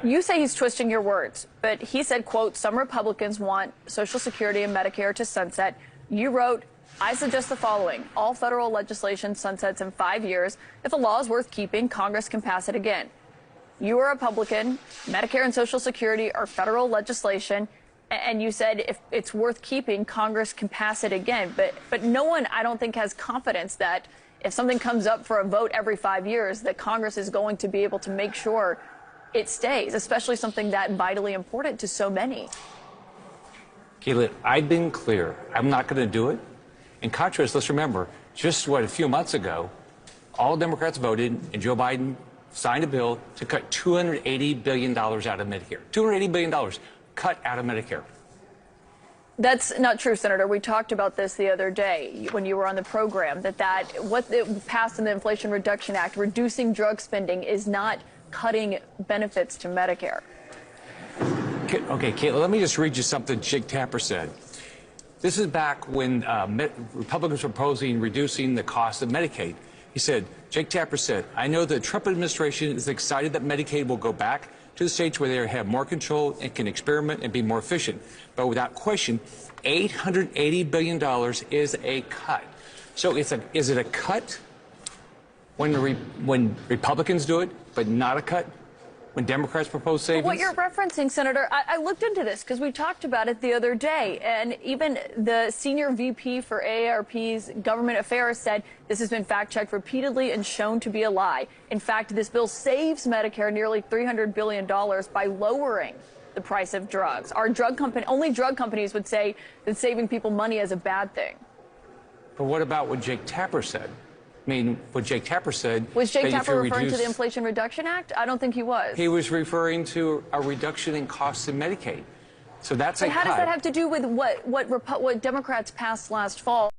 You say he's twisting your words, but he said, quote, some Republicans want Social Security and Medicare to sunset. You wrote, I suggest the following. All federal legislation sunsets in 5 years. If a law is worth keeping, Congress can pass it again. You are a Republican. Medicare and Social Security are federal legislation. And you said if it's worth keeping, Congress can pass it again. But no one, I don't think, has confidence that if something comes up for a vote every 5 years, that Congress is going to be able to make sure it stays, especially something that vitally important to so many. Kayla, I've been clear. I'm not going to do it. In contrast, let's remember, just a few months ago, all Democrats voted and Joe Biden signed a bill to cut $280 billion out of Medicare. $280 billion cut out of Medicare. That's not true, Senator. We talked about this the other day when you were on the program, that what it passed in the Inflation Reduction Act, reducing drug spending, is not cutting benefits to Medicare. Okay, Kayla, let me just read you something Jake Tapper said. This is back when Republicans were proposing reducing the cost of Medicaid. He said, Jake Tapper said, I know the Trump administration is excited that Medicaid will go back to the states where they have more control and can experiment and be more efficient. But without question, $880 billion is a cut. So is it a cut when Republicans do it, but not a cut when Democrats propose savings? But what you're referencing, Senator, I looked into this because we talked about it the other day, and even the senior VP for AARP's government affairs said this has been fact-checked repeatedly and shown to be a lie. In fact, this bill saves Medicare nearly $300 billion by lowering the price of drugs. Only drug companies would say that saving people money is a bad thing. But what about what Jake Tapper said? I mean, what Jake Tapper said... Was Jake Tapper referring to the Inflation Reduction Act? I don't think he was. He was referring to a reduction in costs in Medicaid. So that's a cut. But how does that have to do with what Democrats passed last fall?